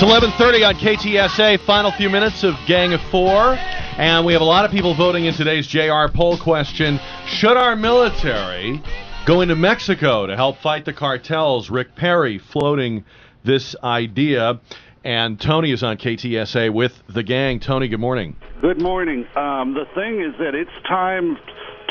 11:30 on KTSA, final few minutes of Gang of Four, and we have a lot of people voting in today's JR poll question. Should our military go into Mexico to help fight the cartels? Rick Perry floating this idea, and Tony is on KTSA with the gang. Tony, good morning. Good morning. The thing is that it's time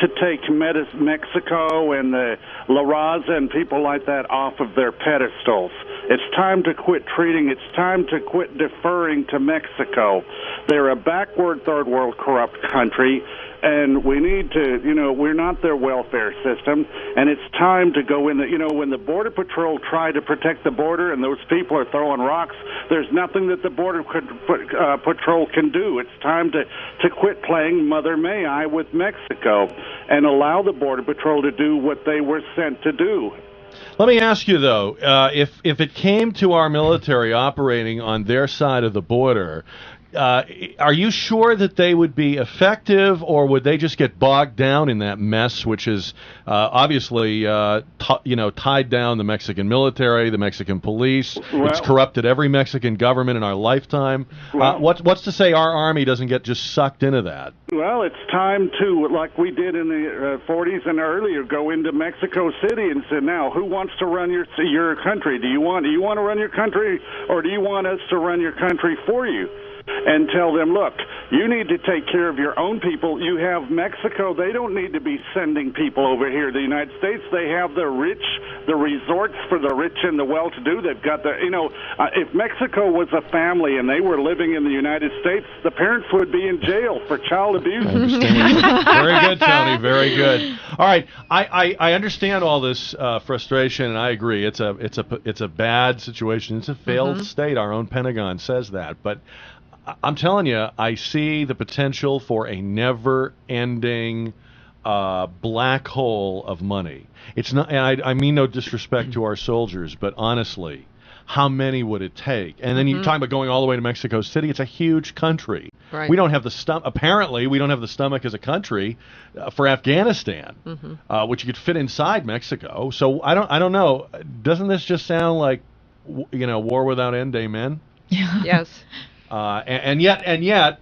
to take Mexico and the La Raza and people like that off of their pedestals. It's time to quit treating, it's time to quit deferring to Mexico. They're a backward third world corrupt country, and we need to, we're not their welfare system, and it's time to go in when the Border Patrol tried to protect the border and those people are throwing rocks, there's nothing that the Border Patrol can do. It's time to quit playing Mother May I with Mexico and allow the Border Patrol to do what they were sent to do. Let me ask you, though, if it came to our military operating on their side of the border, are you sure that they would be effective, or would they just get bogged down in that mess, which is obviously tied down the Mexican military, the Mexican police? Well, it's corrupted every Mexican government in our lifetime. What's to say our Army doesn't get just sucked into that? Well, it's time to, like we did in the 40s and earlier, go into Mexico City and say, now, who wants to run your country? Do you want to run your country, or do you want us to run your country for you? And tell them, look, you need to take care of your own people. You have Mexico. They don't need to be sending people over here to the United States. They have the resorts for the rich and the well-to-do. They've got if Mexico was a family and they were living in the United States, the parents would be in jail for child abuse. Very good, Tony. Very good. All right, I understand all this frustration, and I agree. It's a bad situation. It's a failed state. Our own Pentagon says that, but I'm telling you, I see the potential for a never-ending black hole of money. It's not. And I mean no disrespect to our soldiers, but honestly, how many would it take? And then you're talking about going all the way to Mexico City. It's a huge country. Right. We don't have the stomach. Apparently, we don't have the stomach as a country for Afghanistan, which you could fit inside Mexico. So I don't know. Doesn't this just sound like war without end? Amen. Yes. And yet,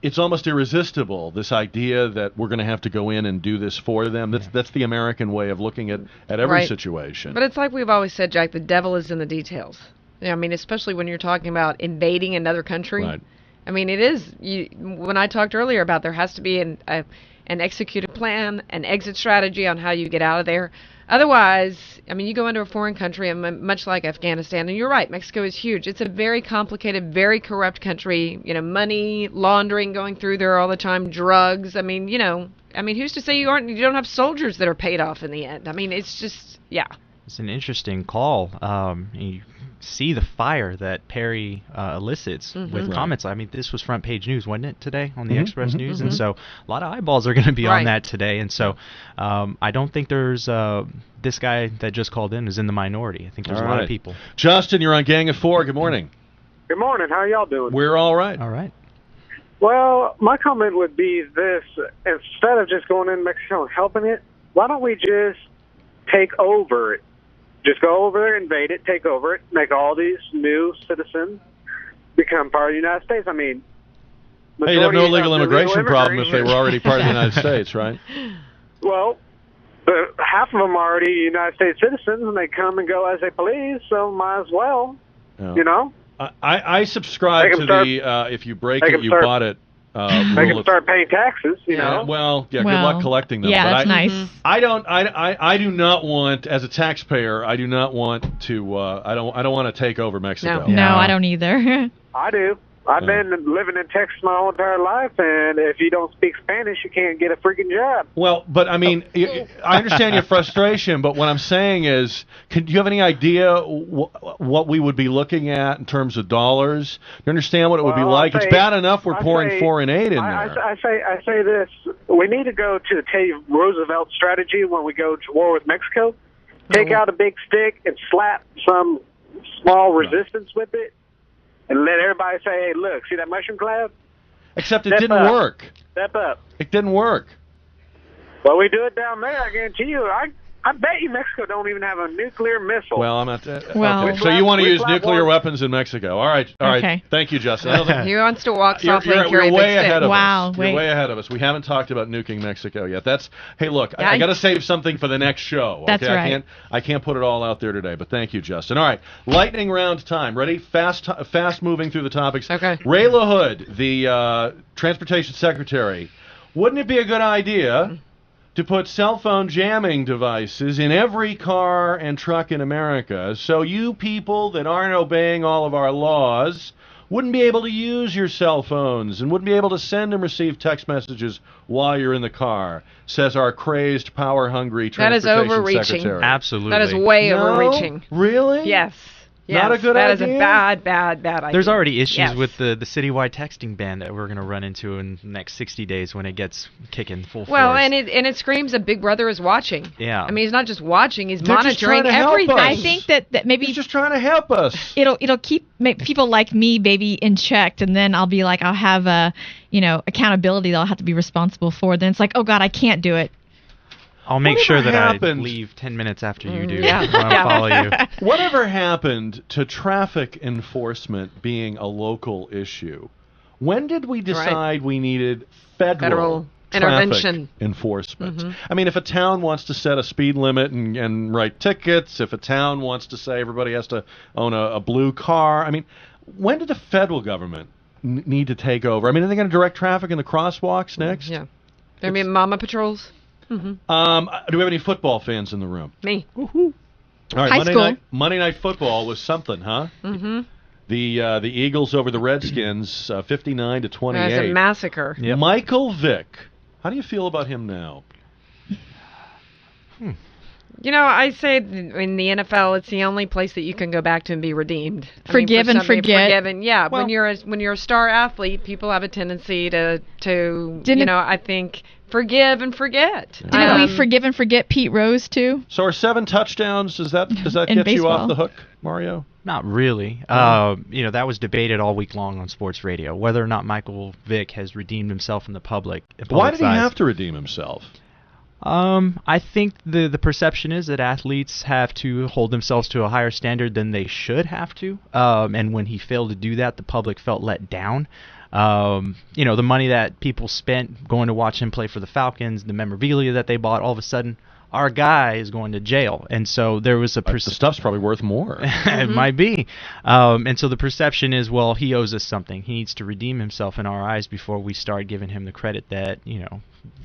it's almost irresistible, this idea that we're going to have to go in and do this for them. That's the American way of looking at every situation. But it's like we've always said, Jack, the devil is in the details. I mean, especially when you're talking about invading another country. Right. I mean, it is. When I talked earlier about there has to be an executed plan, an exit strategy on how you get out of there. Otherwise, I mean, you go into a foreign country, and much like Afghanistan, and you're right, Mexico is huge. It's a very complicated, very corrupt country. money laundering going through there all the time, drugs. I mean, who's to say you don't have soldiers that are paid off in the end? I mean, it's just, yeah. It's an interesting call. You see the fire that Perry elicits with comments. I mean, this was front page news, wasn't it, today on the Express News? And so a lot of eyeballs are going to be on that today. And so I don't think there's this guy that just called in is in the minority. I think there's a lot of people. Justin, you're on Gang of Four. Good morning. Good morning. How are y'all doing? We're all right. All right. Well, my comment would be this. Instead of just going in Mexico and helping it, why don't we just take over it? Just go over there, invade it, take over it, make all these new citizens become part of the United States. I mean, you'd have no legal immigration problem if they were already part of the United States, right? Well, but half of them are already United States citizens, and they come and go as they please, so might as well, I subscribe to the if you break it, you bought it. They can start paying taxes, Well, good luck collecting them. Yeah, but that's nice. I do not want, as a taxpayer, I do not want to. I don't want to take over Mexico. No, I don't either. I do. I've been living in Texas my whole entire life, and if you don't speak Spanish, you can't get a freaking job. Well, but I mean, I understand your frustration, but what I'm saying is, do you have any idea what we would be looking at in terms of dollars? Do you understand what it would be like? It's bad enough we're pouring foreign aid in there. I say this. We need to go to the Teddy Roosevelt strategy when we go to war with Mexico. Take out a big stick and slap some small resistance with it. And let everybody say, hey, look, see that mushroom cloud? Except it didn't work. Step up. It didn't work. Well, we do it down there, I guarantee you. I I bet you Mexico don't even have a nuclear missile. Well, I'm not. Well, okay. So you want to use nuclear one. weapons in Mexico? All right. Okay. Thank you, Justin. I don't think He wants to walk you're, softly and you're carry a way big stick. ahead of Wow, us. wait. You're way ahead of us. We haven't talked about nuking Mexico yet. Hey, look, I got to save something for the next show. That's okay? right. I can't put it all out there today, but thank you, Justin. All right, lightning round time. Ready? Fast moving through the topics. Okay. Ray LaHood, the Transportation Secretary. Wouldn't it be a good idea to put cell phone jamming devices in every car and truck in America so you people that aren't obeying all of our laws wouldn't be able to use your cell phones and wouldn't be able to send and receive text messages while you're in the car, says our crazed, power-hungry Transportation overreaching. Secretary. Absolutely. That is way No? overreaching. Really? Yes. Not a good That idea? is a bad idea. There's already issues Yes. with the citywide texting ban that we're going to run into in the next 60 days when it gets kicking full Well, force. and it screams that Big Brother is watching. Yeah. I mean, he's not just watching; he's They're just monitoring trying to help everything. us. I think that maybe He's just trying to help us. it'll keep people like me maybe in check, and then I'll be like, I'll have a accountability that I'll have to be responsible for. Then it's like, oh God, I can't do it. I'll make sure that happened? I leave 10 minutes after you do. Yeah. When I follow you. Whatever happened to traffic enforcement being a local issue? When did we decide we needed federal traffic intervention enforcement? I mean, if a town wants to set a speed limit and write tickets, if a town wants to say everybody has to own a blue car, I mean, when did the federal government need to take over? I mean, are they going to direct traffic in the crosswalks next? Yeah. I mean, mama patrols. Do we have any football fans in the room? Me. All right, High school. Monday night football was something, huh? Mm-hmm. The Eagles over the Redskins, 59-28. It was a massacre. Yep. Michael Vick, how do you feel about him now? You know, I say in the NFL, it's the only place that you can go back to and be redeemed. Forgive and forget. Forgiven, yeah. Well- when you're a star athlete, people have a tendency to I think forgive and forget. Didn't we forgive and forget Pete Rose too? So are 7 touchdowns, does that In get you baseball. off the hook, Mario? Not really. That was debated all week long on sports radio, whether or not Michael Vick has redeemed himself in the public. Why did he have to redeem himself? I think the perception is that athletes have to hold themselves to a higher standard than they should have to. And when he failed to do that, the public felt let down. The money that people spent going to watch him play for the Falcons, the memorabilia that they bought, all of a sudden, our guy is going to jail. And so there was The stuff's probably worth more. It might be. And so the perception is, well, he owes us something. He needs to redeem himself in our eyes before we start giving him the credit that,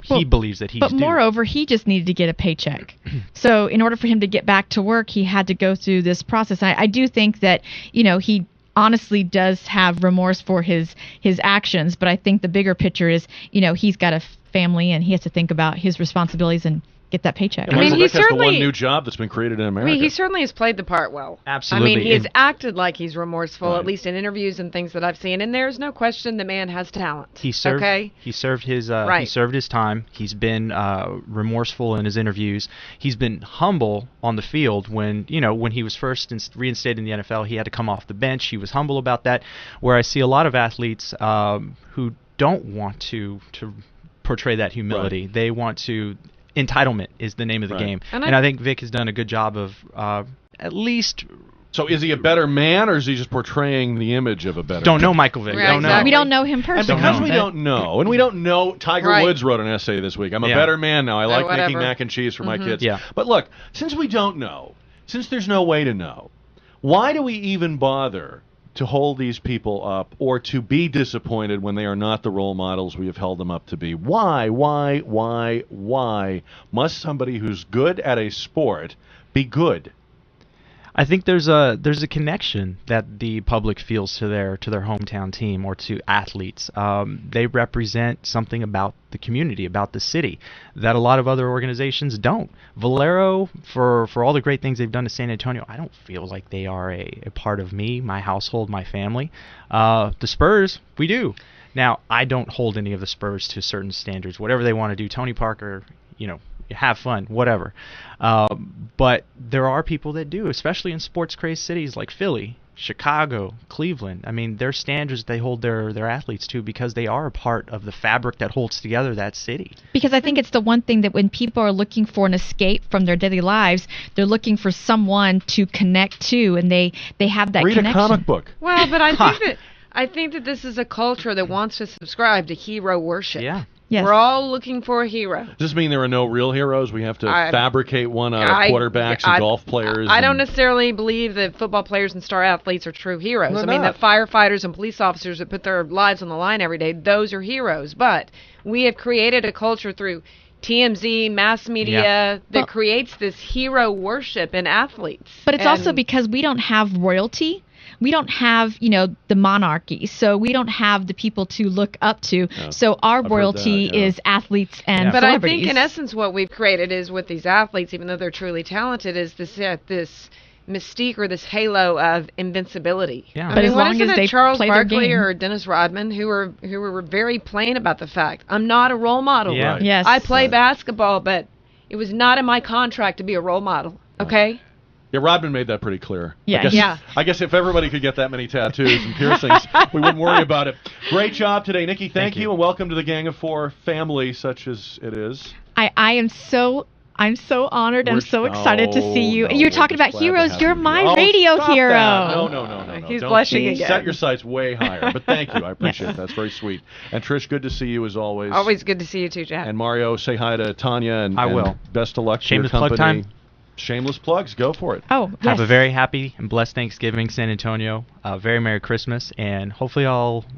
he believes that he's But due. moreover, he just needed to get a paycheck. So in order for him to get back to work, he had to go through this process. I do think that, he honestly does have remorse for his actions, but I think the bigger picture is, he's got a family and he has to think about his responsibilities and get that paycheck. And Michael Vick has the one new job that's been created in America. he certainly has played the part well. Absolutely. I mean, he has acted like he's remorseful, Right. at least in interviews and things that I've seen. And there's no question the man has talent. He served. Okay? He served his. Right. He served his time. He's been remorseful in his interviews. He's been humble on the field. When he was first reinstated in the NFL, he had to come off the bench. He was humble about that. Where I see a lot of athletes who don't want to portray that humility. Right. They want to. Entitlement is the name of the Right. game, And and I think Vic has done a good job of at least. So is he a better man, or is he just portraying the image of a better Don't man? know Michael Vick. Yeah, Don't know. exactly. We don't know him And personally. because we but- don't know, and we don't know, Tiger Right. Woods wrote an essay this week. I'm a Yeah. better man now. I like making whatever. mac and cheese for my kids. Yeah. But look, since we don't know, since there's no way to know, why do we even bother to hold these people up or to be disappointed when they are not the role models we have held them up to be? Why must somebody who's good at a sport be good? I think there's a connection that the public feels to their hometown team or to athletes. They represent something about the community, about the city, that a lot of other organizations don't. Valero, for all the great things they've done to San Antonio, I don't feel like they are a part of me, my household, my family. The Spurs, we do. Now, I don't hold any of the Spurs to certain standards. Whatever they want to do, Tony Parker, have fun, whatever. But there are people that do, especially in sports-crazed cities like Philly, Chicago, Cleveland. I mean, their standards they hold their athletes to because they are a part of the fabric that holds together that city. Because I think it's the one thing that when people are looking for an escape from their daily lives, they're looking for someone to connect to, and they have that connection. Read a comic book. Well, but I think that this is a culture that wants to subscribe to hero worship. Yeah. Yes. We're all looking for a hero. Does this mean there are no real heroes? We have to fabricate one out of quarterbacks and golf players? I don't necessarily believe that football players and star athletes are true heroes. I mean, that firefighters and police officers that put their lives on the line every day, those are heroes. But we have created a culture through TMZ, mass media, that creates this hero worship in athletes. But it's also because we don't have royalty. We don't have, the monarchy, so we don't have the people to look up to. Yeah. So our royalty is athletes and But celebrities. I think, in essence, what we've created is with these athletes, even though they're truly talented, is this mystique or this halo of invincibility. Yeah. But as long as they Charles play Barkley their game. or Dennis Rodman, who were very plain about the fact, I'm not a role model. Yeah. Right. Yes. I play basketball, but it was not in my contract to be a role model. Okay. Yeah, Rodman made that pretty clear. Yeah. I guess if everybody could get that many tattoos and piercings, we wouldn't worry about it. Great job today, Nikki. Thank you, and welcome to the Gang of Four family, such as it is. I'm so honored and so excited to see you. You're talking about heroes. You're my radio hero. No. He's blushing again. Set your sights way higher. But thank you. I appreciate it. That's very sweet. And Trish, good to see you as always. Always good to see you too, Jack. And Mario, say hi to Tanya. And I will. And best of luck to your Shameless company. plug time. Shameless plugs. Go for it. Oh, yes. Have a very happy and blessed Thanksgiving, San Antonio. Very Merry Christmas. And hopefully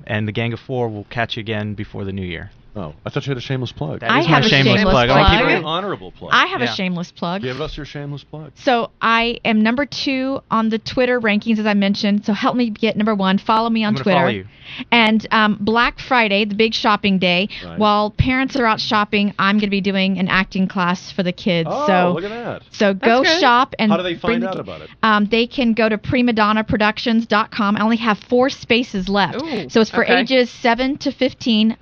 and the Gang of Four will catch you again before the new year. Oh, I thought you had a shameless plug. That is my shameless plug. Very honorable plug. I have a shameless plug. Give us your shameless plug. So I am number 2 on the Twitter rankings, as I mentioned. So help me get number 1. Follow me on Twitter. Follow you. And Black Friday, the big shopping day, while parents are out shopping, I'm going to be doing an acting class for the kids. Oh, look at that. So go shop and how do they find out about it? They can go to primadonnaproductions.com. I only have 4 spaces left. Ooh, so it's for ages 7 to 15.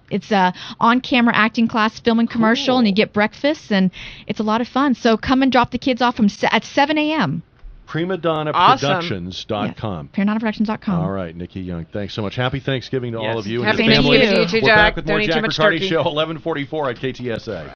It's a on-camera acting class, film and commercial, and you get breakfast, and it's a lot of fun. So come and drop the kids off at 7 a.m. PrimadonnaProductions.com. PrimadonnaProductions.com. All right, Nikki Young. Thanks so much. Happy Thanksgiving to all of you Happy and your families. Thanksgiving to you too, We're Jack. back with more Don't eat Jack too much Riccardi turkey. Show, 11:44 at KTSA.